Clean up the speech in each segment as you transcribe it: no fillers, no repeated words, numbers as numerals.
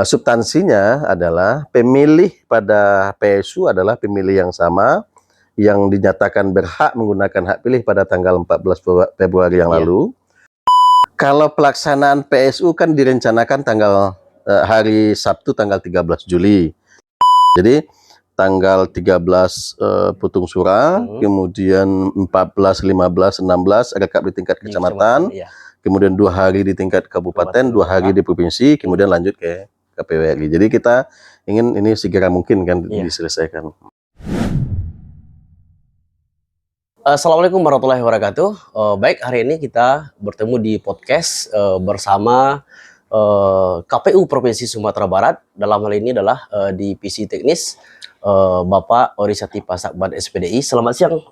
Substansinya adalah pemilih pada PSU adalah pemilih yang sama yang dinyatakan berhak menggunakan hak pilih pada tanggal 14 Februari yang lalu. Kalau pelaksanaan PSU kan direncanakan hari Sabtu tanggal 13 Juli. Jadi tanggal 13 putung suara, kemudian 14, 15, 16 rekap di tingkat kecamatan, kemudian 2 hari di tingkat kabupaten, 2 hari di provinsi, kemudian lanjut ke KPU RI. Jadi kita ingin ini segera mungkin kan diselesaikan. Assalamualaikum warahmatullahi wabarakatuh. Baik, hari ini kita bertemu di podcast bersama KPU Provinsi Sumatera Barat. Dalam hal ini adalah divisi teknis Bapak Orisati Pasakban SPDI. Selamat siang,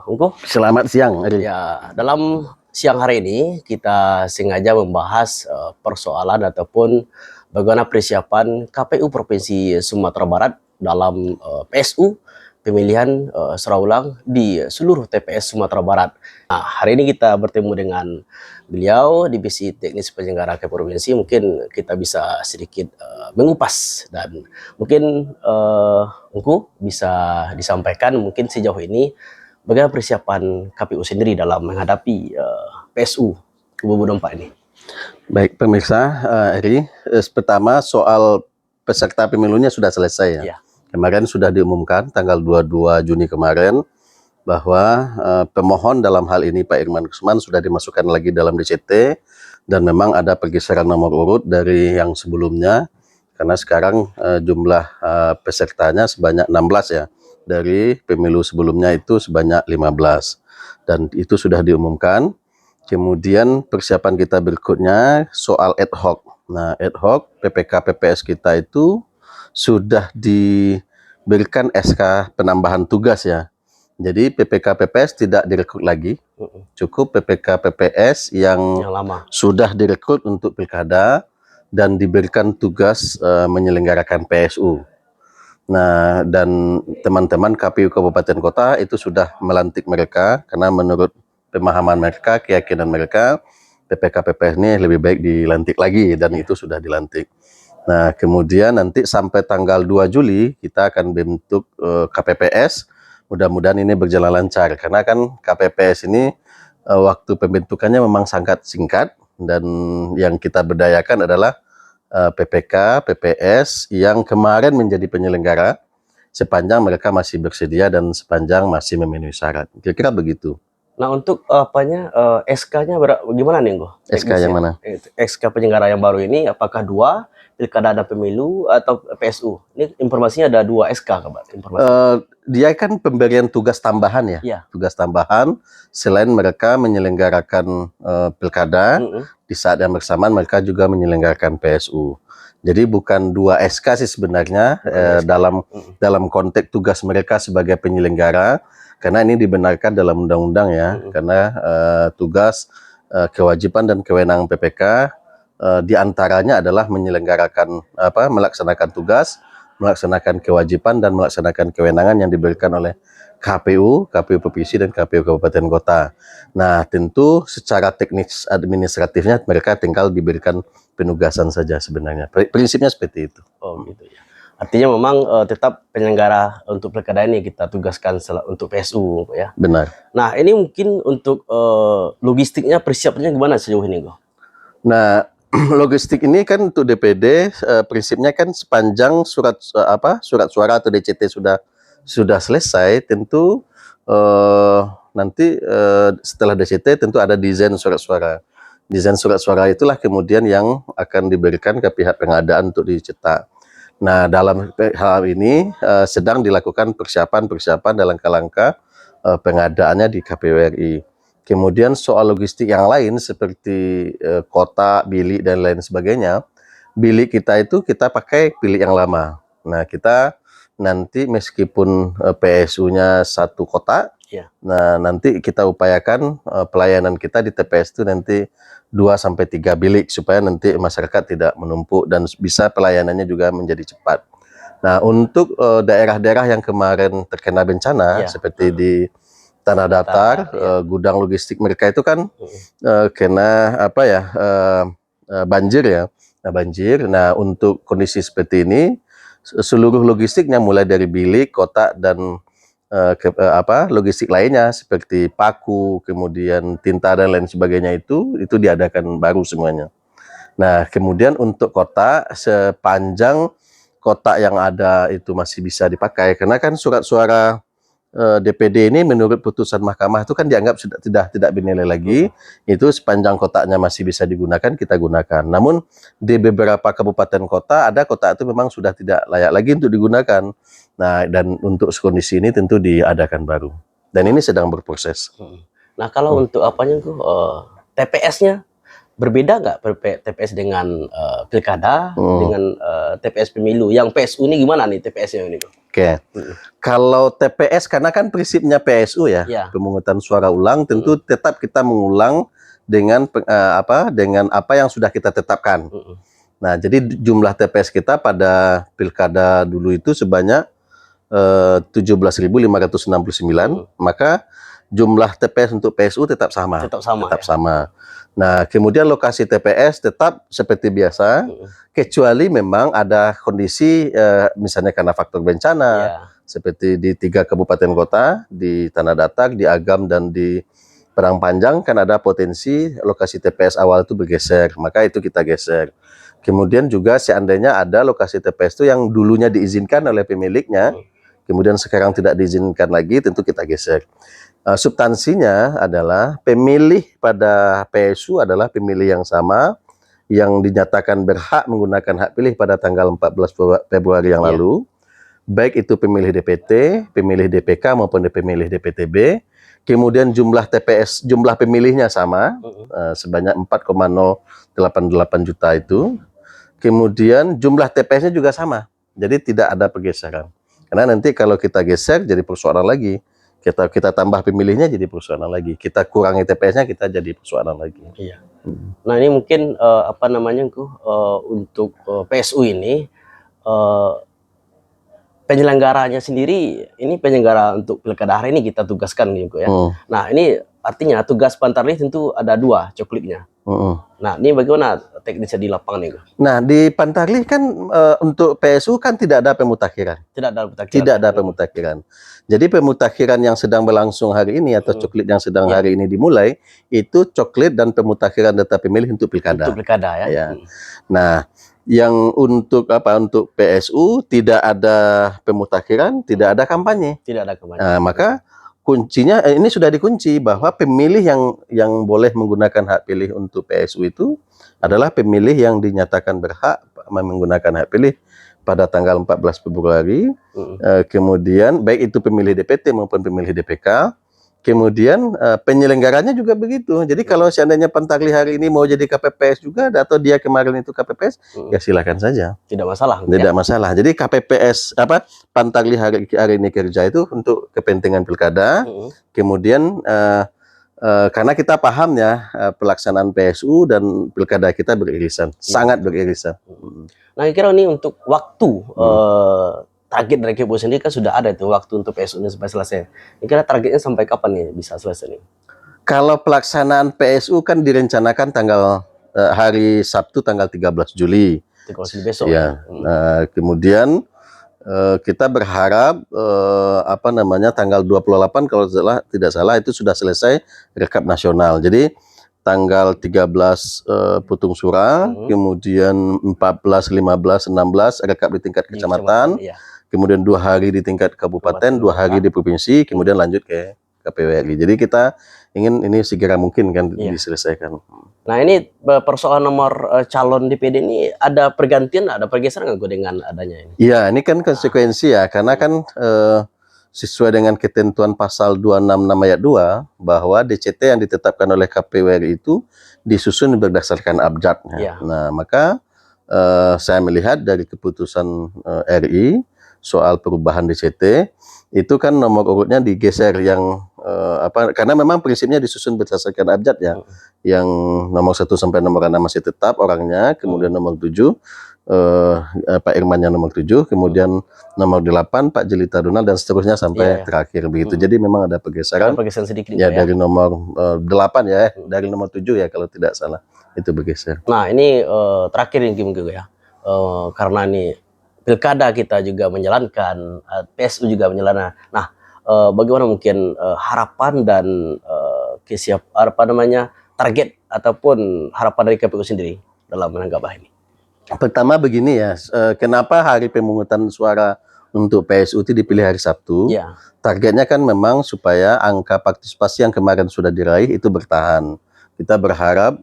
Ungku. Selamat siang. Ya, dalam siang hari ini kita sengaja membahas persoalan ataupun bagaimana persiapan KPU Provinsi Sumatera Barat dalam PSU pemilihan suara ulang di seluruh TPS Sumatera Barat. Nah, hari ini kita bertemu dengan beliau divisi teknis penyelenggara KPU Provinsi. Mungkin kita bisa sedikit mengupas dan mungkin Ungku bisa disampaikan mungkin sejauh ini bagaimana persiapan KPU sendiri dalam menghadapi PSU 2024 ini. Baik pemirsa, pertama soal peserta pemilunya sudah selesai ya. Kemarin sudah diumumkan tanggal 22 Juni kemarin bahwa pemohon dalam hal ini Pak Irman Gusman sudah dimasukkan lagi dalam DCT dan memang ada pergeseran nomor urut dari yang sebelumnya karena sekarang jumlah pesertanya sebanyak 16 ya. Dari pemilu sebelumnya itu sebanyak 15 dan itu sudah diumumkan. Kemudian persiapan kita berikutnya soal ad hoc. Nah, ad hoc PPK PPS kita itu sudah diberikan SK penambahan tugas ya. Jadi PPK PPS tidak direkrut lagi, cukup PPK PPS yang lama sudah direkrut untuk pilkada dan diberikan tugas menyelenggarakan PSU. Nah, dan teman-teman KPU Kabupaten Kota itu sudah melantik mereka karena menurut pemahaman mereka, keyakinan mereka, PPK PPS ini lebih baik dilantik lagi dan itu sudah dilantik. Nah, kemudian nanti sampai tanggal 2 Juli kita akan bentuk KPPS. Mudah-mudahan ini berjalan lancar karena kan KPPS ini waktu pembentukannya memang sangat singkat dan yang kita berdayakan adalah PPK, PPS yang kemarin menjadi penyelenggara sepanjang mereka masih bersedia dan sepanjang masih memenuhi syarat. Kira-kira begitu. Nah, untuk SK-nya gimana nih, Go? SK yang mana? SK penyelenggara yang baru ini apakah 2 pilkada dan pemilu atau PSU? Ini informasinya ada 2 SK, Kabar. Dia kan pemberian tugas tambahan ya. Tugas tambahan selain mereka menyelenggarakan pilkada, di saat yang bersamaan mereka juga menyelenggarakan PSU. Jadi bukan 2 SK sih sebenarnya dalam konteks tugas mereka sebagai penyelenggara, karena ini dibenarkan dalam undang-undang ya, karena tugas, kewajiban dan kewenangan PPK diantaranya adalah menyelenggarakan melaksanakan tugas, melaksanakan kewajiban dan melaksanakan kewenangan yang diberikan oleh KPU, KPU Provinsi dan KPU Kabupaten Kota. Nah, tentu secara teknis administratifnya mereka tinggal diberikan penugasan saja sebenarnya. Prinsipnya seperti itu. Oh, gitu ya. Artinya memang tetap penyelenggara untuk pilkada ini kita tugaskan untuk PSU ya. Benar. Nah, ini mungkin untuk logistiknya persiapannya gimana sejauh ini, Go? Nah, logistik ini kan untuk DPD prinsipnya kan sepanjang surat suara atau DCT sudah selesai, tentu nanti setelah DCT tentu ada desain surat suara. Desain surat suara itulah kemudian yang akan diberikan ke pihak pengadaan untuk dicetak. Nah, dalam hal ini sedang dilakukan persiapan dalam langkah pengadaannya di KPU RI. Kemudian soal logistik yang lain seperti kotak, bilik dan lain sebagainya. Bilik kita itu kita pakai bilik yang lama. Nah, kita nanti meskipun PSU-nya 1 kotak, nah nanti kita upayakan pelayanan kita di TPS itu nanti 2-3 bilik supaya nanti masyarakat tidak menumpuk dan bisa pelayanannya juga menjadi cepat. Nah, untuk daerah-daerah yang kemarin terkena bencana seperti di Tanah Datar, gudang logistik mereka itu kan kena banjir ya. banjir. Nah, untuk kondisi seperti ini, seluruh logistiknya mulai dari bilik, kotak, dan logistik lainnya seperti paku, kemudian tinta dan lain sebagainya itu diadakan baru semuanya. Nah, kemudian untuk kotak, sepanjang kotak yang ada itu masih bisa dipakai, karena kan surat suara DPD ini menurut putusan mahkamah itu kan dianggap sudah tidak bernilai lagi. Itu sepanjang kotaknya masih bisa digunakan, kita gunakan. Namun di beberapa kabupaten kota ada kotak itu memang sudah tidak layak lagi untuk digunakan. Nah, dan untuk kondisi ini tentu diadakan baru. Dan ini sedang berproses. Nah, kalau untuk apanya tuh TPS-nya berbeda nggak TPS dengan pilkada dengan TPS pemilu? Yang PSU ini gimana nih TPS-nya ini? Oke. Kalau TPS karena kan prinsipnya PSU ya, pemungutan suara ulang, tentu tetap kita mengulang dengan dengan apa yang sudah kita tetapkan. Nah, jadi jumlah TPS kita pada pilkada dulu itu sebanyak 17.569, maka jumlah TPS untuk PSU tetap sama. Tetap sama. Nah, kemudian lokasi TPS tetap seperti biasa, kecuali memang ada kondisi misalnya karena faktor bencana, seperti di 3 kabupaten kota, di Tanah Datar, di Agam, dan di Padang Panjang, kan ada potensi lokasi TPS awal itu bergeser, maka itu kita geser. Kemudian juga seandainya ada lokasi TPS itu yang dulunya diizinkan oleh pemiliknya, kemudian sekarang tidak diizinkan lagi, tentu kita geser. Substansinya adalah pemilih pada PSU adalah pemilih yang sama, yang dinyatakan berhak menggunakan hak pilih pada tanggal 14 Februari yang lalu, baik itu pemilih DPT, pemilih DPK maupun pemilih DPTB. Kemudian jumlah TPS, jumlah pemilihnya sama, sebanyak 4,088 juta itu. Kemudian jumlah TPS-nya juga sama, jadi tidak ada pergeseran. Karena nanti kalau kita geser jadi persoalan lagi. Kita tambah pemilihnya jadi persoalan lagi. Kita kurangi TPS-nya kita jadi persoalan lagi. Iya. Nah, ini mungkin untuk PSU ini penyelenggaranya sendiri, ini penyelenggara untuk pilkada hari ini kita tugaskan gitu ya. Nah, ini artinya tugas Pantarlih tentu ada 2 cokliknya. Nah, ini bagaimana teknisnya di lapangan nih? Nah, di Pantarlih kan untuk PSU kan tidak ada pemutakhiran. Tidak ada pemutakhiran. Jadi pemutakhiran yang sedang berlangsung hari ini atau coklit yang sedang hari ini dimulai, itu coklit dan pemutakhiran data pemilih untuk pilkada. Untuk pilkada ya. Nah, yang untuk PSU tidak ada pemutakhiran, tidak ada kampanye. Tidak ada kampanye. Nah, maka kuncinya ini sudah dikunci bahwa pemilih yang boleh menggunakan hak pilih untuk PSU itu adalah pemilih yang dinyatakan berhak menggunakan hak pilih pada tanggal 14 Februari. Kemudian baik itu pemilih DPT maupun pemilih DPK. Kemudian penyelenggaranya juga begitu. Jadi kalau seandainya Pantarlih hari ini mau jadi KPPS juga, atau dia kemarin itu KPPS, ya silakan saja. Tidak masalah. Tidak masalah. Jadi KPPS Pantarlih hari ini kerja itu untuk kepentingan pilkada. Kemudian karena kita paham ya pelaksanaan PSU dan pilkada kita beririsan, sangat beririsan. Nah, kira ini untuk waktu target dari KPU sendiri kan sudah ada itu waktu untuk PSU ini sampai selesai. Kira targetnya sampai kapan nih bisa selesai nih? Kalau pelaksanaan PSU kan direncanakan hari Sabtu tanggal 13 Juli. 13 Juli besok. Ya. Kemudian kita berharap tanggal 28 kalau tidak salah itu sudah selesai rekap nasional. Jadi tanggal 13 putung suara, kemudian 14, 15, 16 rekap di tingkat kecamatan, kemudian 2 hari di tingkat kabupaten, 2 hari di provinsi, kemudian lanjut ke KPU RI. Jadi kita ingin ini segera mungkin kan diselesaikan. Nah, ini persoalan nomor calon DPD ini ada pergantian, ada pergeseran nggak dengan adanya ini? Iya, ini kan konsekuensi ya, karena kan sesuai dengan ketentuan pasal 266 ayat 2 bahwa DCT yang ditetapkan oleh KPU RI itu disusun berdasarkan abjadnya. Nah, maka saya melihat dari keputusan RI soal perubahan DCT itu kan nomor urutnya digeser yang karena memang prinsipnya disusun berdasarkan abjad ya. Yang nomor 1 sampai nomor 6 masih tetap orangnya, kemudian nomor 7 Pak Irman yang nomor 7, kemudian nomor 8 Pak Jelita Donald dan seterusnya sampai Iya. terakhir begitu. Jadi memang ada Ada pergeseran pergeseran sedikit ya Pak, ya. dari nomor 8 ya, dari nomor 7 ya kalau tidak salah. Itu bergeser. Nah ini terakhir nih Kim Gego ya, karena ini pilkada kita juga menjalankan, PSU juga menjalankan. Nah, bagaimana mungkin harapan dan apa namanya target ataupun harapan dari KPU sendiri dalam menanggapi hal ini? Pertama begini ya, kenapa hari pemungutan suara untuk PSU itu dipilih hari Sabtu? Ya, Targetnya kan memang supaya angka partisipasi yang kemarin sudah diraih itu bertahan. Kita berharap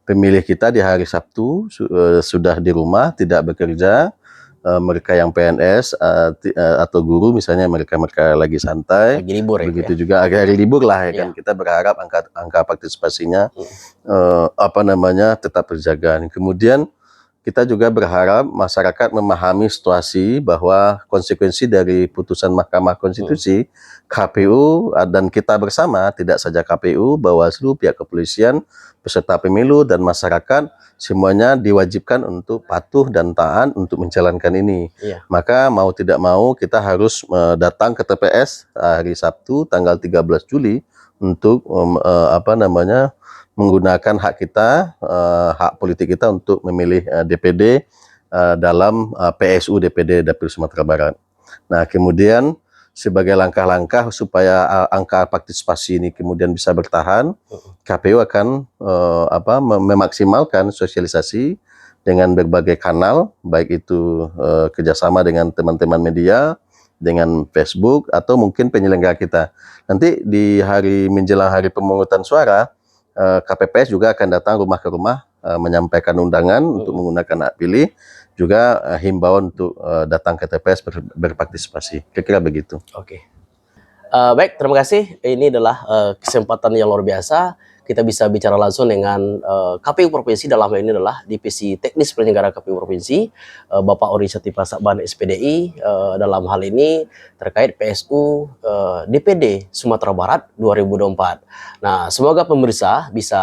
pemilih kita di hari Sabtu sudah di rumah, tidak bekerja. Mereka yang PNS atau guru misalnya mereka lagi santai, lagi libur ya, Pak, begitu ya. juga hari libur lah ya kan. Iya. Kita berharap angka partisipasinya apa namanya tetap terjaga. Kemudian kita juga berharap masyarakat memahami situasi bahwa konsekuensi dari putusan Mahkamah Konstitusi, KPU dan kita bersama, tidak saja KPU, Bawaslu, pihak kepolisian, peserta pemilu dan masyarakat semuanya diwajibkan untuk patuh dan taat untuk menjalankan ini. Iya. Maka mau tidak mau kita harus datang ke TPS hari Sabtu tanggal 13 Juli untuk apa namanya menggunakan hak kita, hak politik kita untuk memilih DPD dalam PSU DPD Dapil Sumatera Barat. Nah, kemudian sebagai langkah-langkah supaya angka partisipasi ini kemudian bisa bertahan, KPU akan memaksimalkan sosialisasi dengan berbagai kanal, baik itu kerjasama dengan teman-teman media, dengan Facebook, atau mungkin penyelenggara kita. Nanti di hari menjelang hari pemungutan suara, KPPS juga akan datang rumah ke rumah menyampaikan undangan untuk menggunakan hak pilih, juga himbauan untuk datang ke TPS berpartisipasi. Kira-kira begitu. Oke. Baik, terima kasih. Ini adalah kesempatan yang luar biasa. Kita bisa bicara langsung dengan KPU Provinsi, dalam hal ini adalah Divisi Teknis Penyelenggara KPU Provinsi, Bapak Ori Setipa Sakban SPDI, dalam hal ini terkait PSU DPD Sumatera Barat 2024. Nah, semoga pemirsa bisa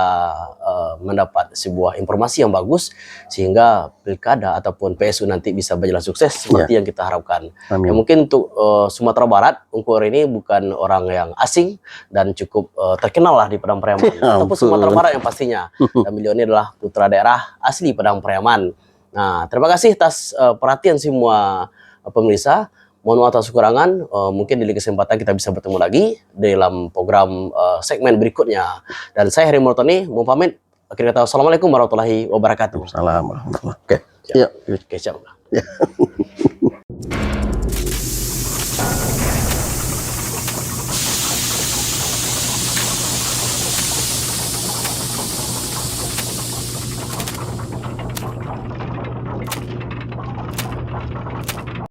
mendapat sebuah informasi yang bagus sehingga pilkada ataupun PSU nanti bisa berjalan sukses seperti yang kita harapkan. Ya, mungkin untuk Sumatera Barat, Ungkur ini bukan orang yang asing dan cukup terkenal lah di Padang Pariaman ataupun Sumatera Barat yang pastinya. Dan beliau ini adalah putra daerah asli Padang Pariaman. Nah, terima kasih atas perhatian semua pemirsa. Mohon maaf atas kekurangan, mungkin di kesempatan kita bisa bertemu lagi dalam program segmen berikutnya. Dan saya Heri Mortoni, mau pamit. Akhirnya kata, Assalamualaikum warahmatullahi wabarakatuh. Assalamualaikum warahmatullahi wabarakatuh. Oke. Siap. Oke, siap. Ya.